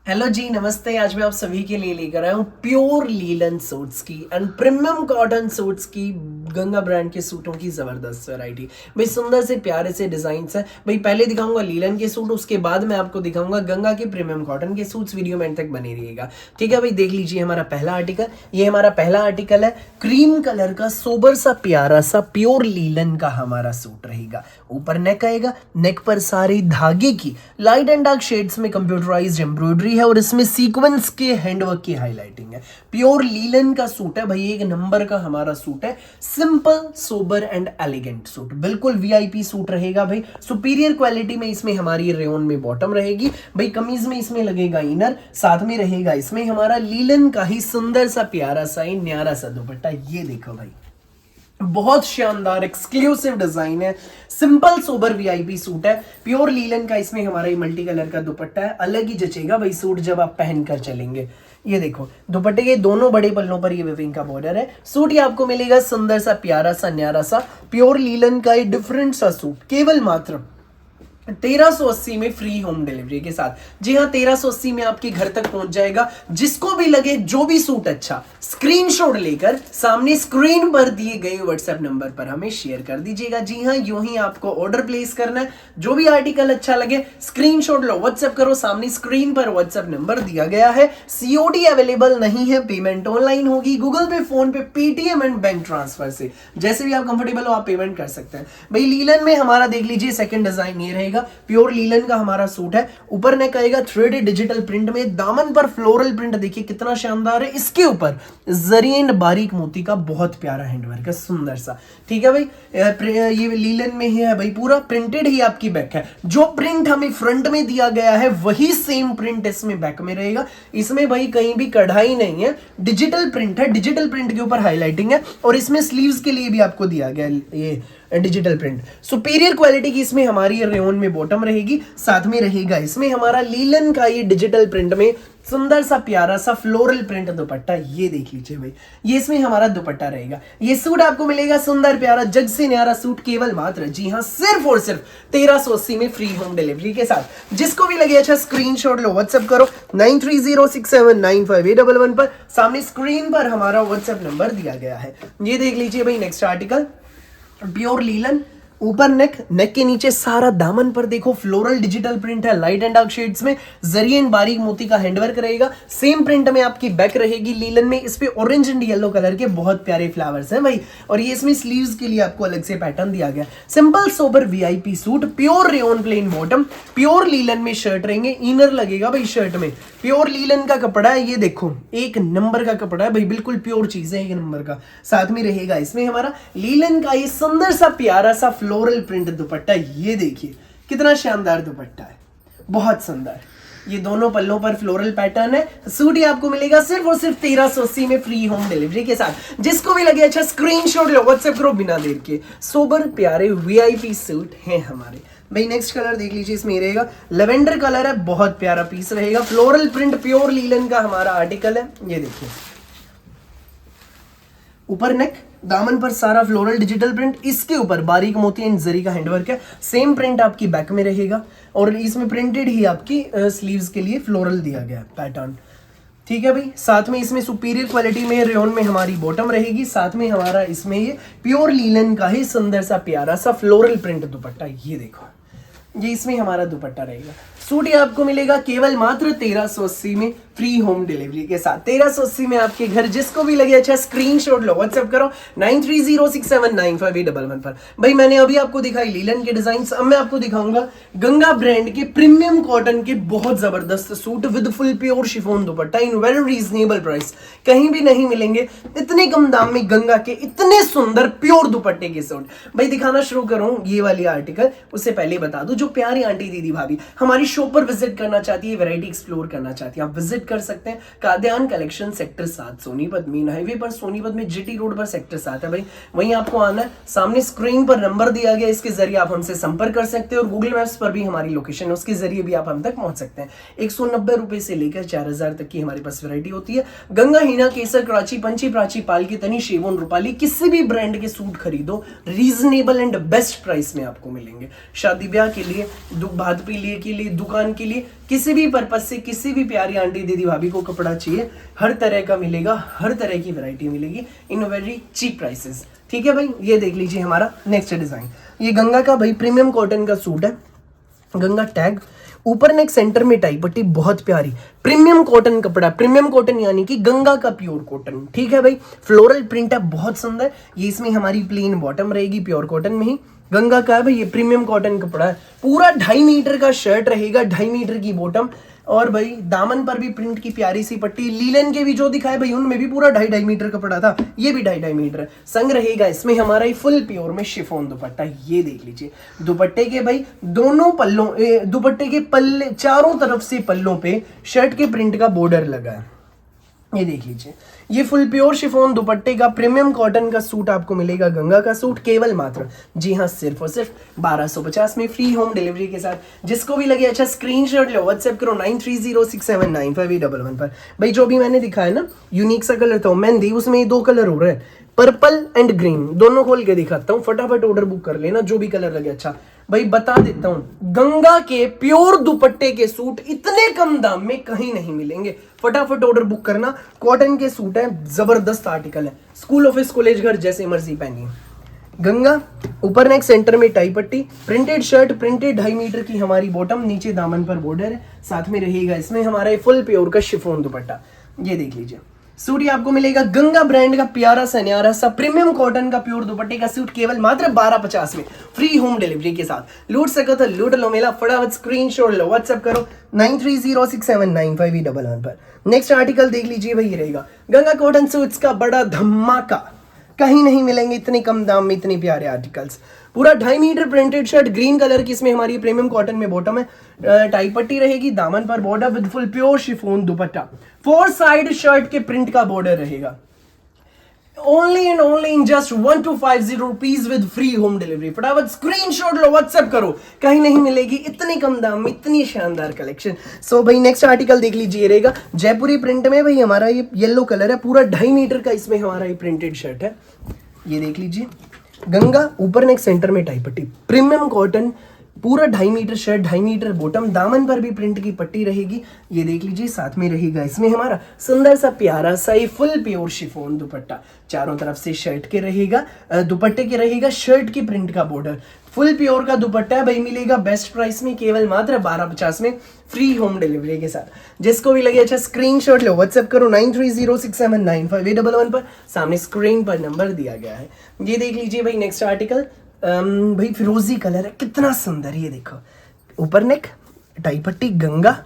Hello जी, नमस्ते। आज मैं आप सभी के लिए लेकर आया हूँ प्योर लीलन सूट्स की एंड प्रीमियम कॉटन सूट्स की गंगा ब्रांड के सूटों की जबरदस्त वैरायटी। भाई सुंदर से प्यारे से डिजाइन्स हैं। भाई पहले दिखाऊंगा लीलन के सूट, उसके बाद मैं आपको दिखाऊंगा गंगा के प्रीमियम कॉटन के सूट्स। वीडियो में तक बने रहिएगा, ठीक है भाई। देख लीजिए हमारा पहला आर्टिकल। ये हमारा पहला आर्टिकल है, क्रीम कलर का सोबर सा प्यारा सा प्योर लीलन का हमारा सूट रहेगा। ऊपर नेक आएगा, नेक पर सारी धागे की लाइट एंड डार्क शेड्स में कंप्यूटराइज्ड एम्ब्रॉयडरी है और इसमें सीक्वेंस के हैंडवर्क की हाईलाइटिंग है। प्योर लीलन का सूट है भाई, एक नंबर का हमारा सूट है। Simple sober and elegant suit, बिल्कुल वीआईपी सूट रहेगा भाई। सुपीरियर क्वालिटी में इसमें हमारी रेयन में बॉटम रहेगी भाई। कमीज में इसमें लगेगा इनर, साथ में रहेगा इसमें हमारा लीलन का ही सुंदर सा प्यारा सा न्यारा सा दुपट्टा। ये देखो भाई, बहुत शानदार एक्सक्लूसिव डिजाइन है। सिंपल सोबर वीआईपी सूट है, प्योर लीलन का। इसमें हमारा ये मल्टी कलर का दुपट्टा है, अलग ही जचेगा भाई सूट जब आप पहनकर चलेंगे। ये देखो दुपट्टे के दोनों बड़े पल्लों पर ये विविंग का बॉर्डर है। सूट ये आपको मिलेगा सुंदर सा प्यारा सा न्यारा सा प्योर लीलन का ये डिफरेंट सा सूट, केवल मात्र 1380 में फ्री होम डिलीवरी के साथ। जी हाँ, 1380 में आपके घर तक पहुंच जाएगा। जिसको भी लगे जो भी सूट अच्छा, स्क्रीनशॉट लेकर सामने स्क्रीन पर दिए गए व्हाट्सएप नंबर पर हमें शेयर कर दीजिएगा। जी हाँ, यूं ही आपको ऑर्डर प्लेस करना है। जो भी आर्टिकल अच्छा लगे स्क्रीनशॉट लो, व्हाट्सएप करो। सामने स्क्रीन पर व्हाट्सएप नंबर दिया गया है। सीओडी अवेलेबल नहीं है, पेमेंट ऑनलाइन होगी, गूगल पे, फोन पे, पेटीएम एंड बैंक ट्रांसफर से। जैसे भी आप कंफर्टेबल हो आप पेमेंट कर सकते हैं भाई। लीलन में हमारा देख लीजिए सेकंड डिजाइन ये रहेगा। प्योर लीलन का हमारा सूट है। ऊपर नेक आएगा 3D डिजिटल प्रिंट में, दामन पर फ्लोरल प्रिंट देखिए कितना शानदार है। इसके ऊपर जरी एंड बारीक मोती का बहुत प्यारा हैंडवर्क है, सुंदर सा। ठीक है भाई, ये लीलन में ही है भाई, पूरा प्रिंटेड ही आपकी बैक है। जो प्रिंट हमें फ्रंट में दिया गया है वही सेम प्रिंट इसमें बैक में रहेगा। इसमें भाई कहीं भी कढ़ाई नहीं है, डिजिटल प्रिंट है। डिजिटल प्रिंट के ऊपर हाईलाइटिंग है और इसमें स्लीव्स के लिए भी आपको दिया गया ये डिजिटल प्रिंट। सुपीरियर क्वालिटी की इसमें हमारी रेयन में बॉटम रहेगी, साथ में रहेगा इसमें हमारा लीलन का ये डिजिटल प्रिंट में सुंदर सा प्यारा सा फ्लोरल प्रिंट दुपट्टा। ये देख लीजिए भाई, ये इसमें हमारा दुपट्टा रहेगा। ये सूट आपको मिलेगा सुंदर प्यारा जग से न्यारा सूट, केवल मात्र जी हाँ सिर्फ और सिर्फ 1380 में फ्री होम डिलीवरी के साथ। जिसको भी लगे अच्छा स्क्रीनशॉट लो, व्हाट्सएप करो 9306795811 पर। सामने स्क्रीन पर हमारा व्हाट्सएप नंबर दिया गया है। ये देख लीजिए भाई नेक्स्ट आर्टिकल, प्योर लीलन। ऊपर नेक, नेक के नीचे सारा दामन पर देखो फ्लोरल डिजिटल प्रिंट है, लाइट एंड डार्क शेड्स में जरी एंड बारीक मोती का हैंडवर्क रहेगा। सेम प्रिंट में आपकी बैक रहेगी लीलन में। इस पे ऑरेंज एंड येलो कलर के बहुत प्यारे फ्लावर्स हैं भाई। और ये इसमें स्लीव्स के लिए आपको अलग से पैटर्न दिया गया। Simple sober VIP suit, pure rayon plain bottom, pure linen में शर्ट रहेंगे, इनर लगेगा भाई शर्ट में। प्योर लीलन का कपड़ा है, ये देखो एक नंबर का कपड़ा है भाई, बिल्कुल प्योर चीज है, एक नंबर का। साथ में रहेगा इसमें हमारा लीलन का ये सुंदर सा प्यारा सा फ्लोरल प्रिंट दुपट्टा। ये देखिए कितना शानदार दुपट्टा है, बहुत सुंदर। ये दोनों पल्लों पर फ्लोरल पैटर्न है। सूट ही आपको मिलेगा सिर्फ और सिर्फ 1380 में फ्री होम डिलीवरी के साथ। जिसको भी लगे अच्छा स्क्रीनशॉट लो, व्हाट्सएप करो बिना देर के। सोबर प्यारे वीआईपी सूट हैं हमारे भाई। नेक्स्ट कलर देख लीजिए, इसमें रहेगा लेवेंडर कलर है, बहुत प्यारा पीस रहेगा। फ्लोरल प्रिंट प्योर लीलन का हमारा आर्टिकल है। ये देखिए ऊपर नेक, दामन पर सारा फ्लोरल डिजिटल प्रिंट, इसके ऊपर बारीक मोती एंड जरी का हैंडवर्क है। सेम प्रिंट आपकी बैक में रहेगा और इसमें प्रिंटेड ही आपकी स्लीव्स के लिए फ्लोरल दिया गया पैटर्न। ठीक है भाई, साथ में इसमें सुपीरियर क्वालिटी में रेयन में हमारी बॉटम रहेगी। साथ में हमारा इसमें ये प्योर लीलन का ही सुंदर सा प्यारा सा फ्लोरल प्रिंट दुपट्टा। ये देखो, ये इसमें हमारा दुपट्टा रहेगा। सूट ये आपको मिलेगा केवल मात्र 1380 में फ्री होम डिलीवरी के साथ। 1380 में आपके घर। जिसको भी लगे अच्छा स्क्रीनशॉट लो, व्हाट्सएप करो 9306795811 पर। भाई मैंने अभी आपको दिखाई लीलन के डिजाइन, अब मैं आपको दिखाऊंगा गंगा ब्रांड के प्रीमियम कॉटन के बहुत जबरदस्त suit with full pure chiffon dupatta in very reasonable price. कहीं भी नहीं मिलेंगे इतने कम दाम में गंगा के इतने सुंदर प्योर दुपट्टे के सूट। भाई दिखाना शुरू करूं ये वाली आर्टिकल, उससे पहले बता दूं जो प्यारी आंटी दीदी भाभी हमारी शॉप पर विजिट करना चाहती है, वैरायटी एक्सप्लोर करना चाहती है, आप विजिट कर सकते हैं। Kadyan collection sector 7 Sonipat main highway पर, सोनीपत में जीटी रोड पर सेक्टर 7 है भाई, वहीं आपको आना है। सामने स्क्रीन पर नंबर दिया गया, इसके जरिए आप हमसे संपर्क कर सकते हैं और गूगल मैप्स पर भी हमारी लोकेशन है, उसके जरिए भी आप हम तक पहुंच सकते हैं। 190 रुपए से लेकर 4000 तक की हमारे पास वैरायटी होती है। गंगा, हीना, केसर, कराची, पंची, प्राची, पालकी, तनी, शेवोन, रूपाली, किसी भी ब्रांड के सूट खरीदो रीजनेबल एंड बेस्ट प्राइस में आपको मिलेंगे। शादी ब्याह के लिए, भात के लिए दुकान के लिए, किसी भी पर्पज से, किसी भी प्यारी आंटी दीदी भाभी को कपड़ा चाहिए, हर तरह का मिलेगा, हर तरह की वैरायटी मिलेगी इन वेरी चीप प्राइसेस। ठीक है भाई, ये देख लीजिए हमारा नेक्स्ट डिजाइन। ये गंगा का भाई प्रीमियम कॉटन का सूट है, गंगा टैग, ऊपर नेक सेंटर में टाई पट्टी, बहुत प्यारी प्रीमियम कॉटन कपड़ा, प्रीमियम कॉटन यानी कि गंगा का प्योर कॉटन। ठीक है भाई, फ्लोरल प्रिंट है, बहुत सुंदर। ये इसमें हमारी प्लेन बॉटम रहेगी, प्योर कॉटन में ही गंगा का है भाई, ये प्रीमियम कॉटन कपड़ा है। पूरा 2.5 मीटर का शर्ट रहेगा, 2.5 मीटर की बॉटम, और भाई दामन पर भी प्रिंट की प्यारी सी पट्टी। लीलन के भी जो दिखाए भाई उनमें भी पूरा 2.5 मीटर कपड़ा था, ये भी 2.5 मीटर है। संग रहेगा इसमें हमारा ही फुल प्योर में शिफॉन दुपट्टा, ये देख लीजिए। दुपट्टे के भाई दोनों पल्लों, दुपट्टे के पल्ले चारों तरफ से पल्लों पे शर्ट के प्रिंट का बॉर्डर लगा है, ये देख लीजिए। ये फुल प्योर शिफॉन दुपट्टे का प्रीमियम कॉटन का सूट आपको मिलेगा, गंगा का सूट, केवल मात्र, जी हाँ, सिर्फ और सिर्फ 1250 में, फ्री होम डिलीवरी के साथ। जिसको भी लगे अच्छा स्क्रीनशॉट लो, व्हाट्सएप करो 9306795811 पर। भाई जो भी मैंने दिखाया ना यूनिक सा कलर था मेहंदी, उसमें 2 कलर हो रहे हैं, पर्पल एंड ग्रीन, दोनों खोल के दिखाता हूँ, फटाफट ऑर्डर बुक कर लेना जो भी कलर लगे। अच्छा भाई बता देता हूँ, गंगा के प्योर दुपट्टे के सूट इतने कम दाम में कहीं नहीं मिलेंगे, फटाफट ऑर्डर बुक करना। कॉटन के सूट है, जबरदस्त आर्टिकल है, स्कूल ऑफिस कॉलेज घर जैसे मर्जी पहनिए। गंगा ऊपर नेक सेंटर में टाई पट्टी, प्रिंटेड शर्ट, प्रिंटेड 2.5 मीटर की हमारी बॉटम, नीचे दामन पर बॉर्डर है, साथ में रहेगा इसमें हमारा फुल प्योर का शिफॉन दुपट्टा, ये देख लीजिए। सूट ये आपको मिलेगा गंगा ब्रांड का प्यारा सा न्यारा सा प्रीमियम कॉटन का प्योर दुपट्टे का सूट, केवल मात्र 1250 में, फ्री होम डिलीवरी के साथ। लूट सको तो लूट लो मेला, फटाफट स्क्रीनशॉट लो, व्हाट्सएप करो 9306795811 पर। नेक्स्ट आर्टिकल देख लीजिए भाई, ये रहेगा गंगा कॉटन सूट्स का बड़ा धमाका, कहीं नहीं मिलेंगे इतने कम दाम में इतने प्यारे आर्टिकल्स। पूरा 2.5 metre printed shirt, green colour की इसमें हमारी प्रीमियम कॉटन में बॉटम है, टाई पट्टी रहेगी, दामन पर border with full pure chiffon dupatta, 4 side shirt के प्रिंट का बॉर्डर रहेगा। Only and only in just 1250 rupees with free home delivery. फटाफट स्क्रीनशॉट लो, व्हाट्सएप करो, कहीं नहीं मिलेगी इतने कम दाम में इतनी शानदार कलेक्शन। सो भाई नेक्स्ट आर्टिकल देख लीजिए, रहेगा जयपुरी प्रिंट में भाई, हमारा ये येलो कलर है, पूरा 2.5 मीटर का इसमें हमारा ये प्रिंटेड शर्ट है, ये देख लीजिए। गंगा ऊपर नेक सेंटर में टाई पट्टी, प्रीमियम कॉटन, पूरा 2.5 मीटर शर्ट, 2.5 मीटर बॉटम, दामन पर भी प्रिंट की पट्टी रहेगी, ये देख लीजिए। साथ में रहेगा इसमें हमारा सुंदर सा प्यारा सा ये फुल प्योर शिफॉन दुपट्टा, चारों तरफ से शर्ट के रहेगा, दुपट्टे के रहेगा शर्ट की प्रिंट का बॉर्डर, फुल प्योर का दुपट्टा भाई मिलेगा बेस्ट प्राइस में, केवल मात्र 1250 में, फ्री होम डिलीवरी के साथ। जिसको भी लगे अच्छा स्क्रीनशॉट लो, व्हाट्सएप करो 9306795811 पर, सामने स्क्रीन पर नंबर दिया गया है। ये देख लीजिए भाई नेक्स्ट आर्टिकल, भाई फिरोजी कलर है, कितना सुंदर, ये देखो ऊपर नेक टाई पट्टी, गंगा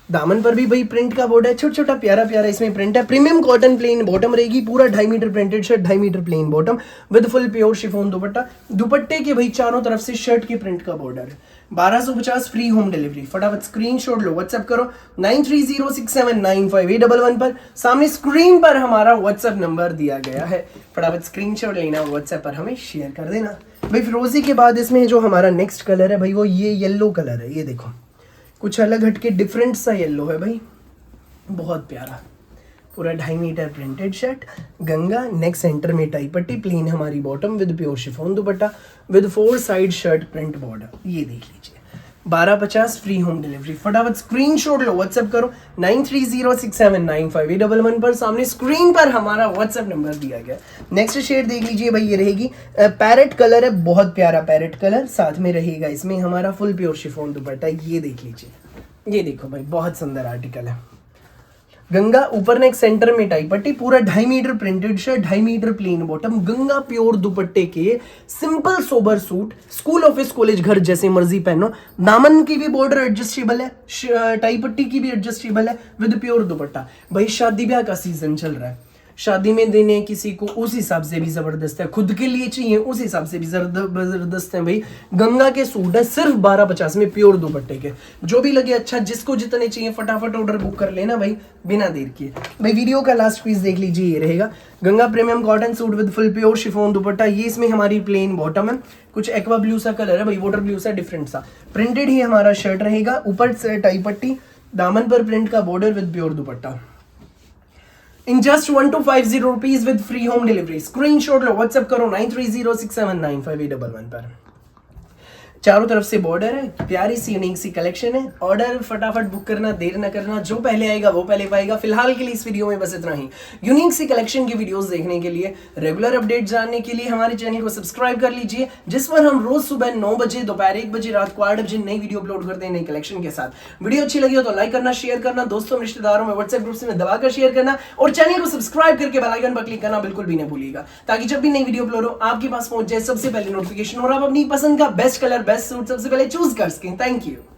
दामन पर भी भाई प्रिंट का बॉर्डर है, छोटा छोटा प्यारा प्यारा इसमें प्रिंट है, प्रीमियम कॉटन प्लेन बॉटम रहेगी, पूरा 2.5 metre printed shirt, 2.5 metre plain bottom with full pure chiffon dupatta, दुपट्टे के भाई चारों तरफ से शर्ट के प्रिंट का बॉर्डर है, 1250 फ्री होम डिलीवरी। फटाफट स्क्रीनशॉट लो, व्हाट्सएप करो 9306795811 पर, सामने स्क्रीन पर हमारा व्हाट्सएप नंबर दिया गया है, फटाफट स्क्रीनशॉट लेना, व्हाट्सएप पर हमें शेयर कर देना। भाई फिरोजी के बाद इसमें जो हमारा नेक्स्ट कलर है भाई, वो ये येलो कलर है, ये देखो कुछ अलग हटके डिफरेंट सा येलो है भाई, बहुत प्यारा, पूरा 2.5 मीटर प्रिंटेड शर्ट, गंगा नेक सेंटर में टाई पट्टी, प्लेन हमारी bottom with pure chiffon dupatta with 4 side shirt print border, ये देख लीजिए। 1250 फ्री होम डिलीवरी। फटाफट स्क्रीनशॉट लो, व्हाट्सएप करो 9306795811 पर, सामने स्क्रीन पर हमारा व्हाट्सएप नंबर दिया गया। नेक्स्ट शेड देख लीजिए भाई, ये रहेगी पैरेट कलर है, बहुत प्यारा पैरेट कलर, साथ में रहेगा इसमें हमारा फुल प्योर शिफॉन दुपट्टा, ये देख लीजिए, ये देखो भाई बहुत सुंदर आर्टिकल है। गंगा ऊपर नेक सेंटर में टाई पट्टी, पूरा 2.5 metre printed shirt, 2.5 metre plain bottom, Ganga pure दुपट्टे के simple sober suit, school office college घर जैसे मर्जी पहनो, दामन की भी बॉर्डर एडजस्टेबल है, टाई पट्टी की भी एडजस्टेबल है विद प्योर दुपट्टा। भाई शादी ब्याह का सीजन चल रहा है, शादी में देने किसी को उस हिसाब से भी जबरदस्त है, खुद के लिए चाहिए उस हिसाब से भी जबरदस्त है। भाई गंगा के सूट है सिर्फ 1250 में, प्योर दुपट्टे के, जो भी लगे अच्छा, जिसको जितने चाहिए फटाफट ऑर्डर बुक कर लेना भाई बिना देर किए। भाई वीडियो का लास्ट पीस देख लीजिए, ये रहेगा Ganga premium cotton suit with full pure chiffon दुपट्टा, ये इसमें हमारी प्लेन बॉटम है, कुछ एक्वा ब्लू सा कलर है भाई, वाटर ब्लू सा डिफरेंट सा, प्रिंटेड ही हमारा शर्ट रहेगा, ऊपर से टाई पट्टी, दामन पर प्रिंट का border with pure dupatta, in just 1250 rupees with free home delivery. Screenshot लो, व्हाट्सएप करो 9306795811 पर। चारों तरफ से बॉर्डर है, प्यारी सी यूनिक सी कलेक्शन है। ऑर्डर फटाफट बुक करना, देर न करना, जो पहले आएगा वो पहले पाएगा। फिलहाल के लिए इस वीडियो में बस इतना ही। यूनिक सी कलेक्शन की वीडियोस देखने के लिए, रेगुलर अपडेट जानने के लिए हमारे चैनल को सब्सक्राइब कर लीजिए, जिस पर हम रोज सुबह 9 बजे, दोपहर 1 बजे, रात को 8 बजे नई वीडियो अपलोड करते हैं नई कलेक्शन के साथ। वीडियो अच्छी लगी हो तो लाइक करना, शेयर करना, दोस्तों रिश्तेदारों में, व्हाट्सएप ग्रुप में दबाकर शेयर करना और चैनल को सब्सक्राइब करके बेल आइकन पर क्लिक करना बिल्कुल भी नहीं भूलिएगा, ताकि जब भी नई वीडियो अपलोड हो आपके पास पहुंच जाए सबसे पहले नोटिफिकेशन और आप अपनी पसंद का बेस्ट कलर, बेस्ट सूट सबसे पहले चूज कर सकें। Thank you.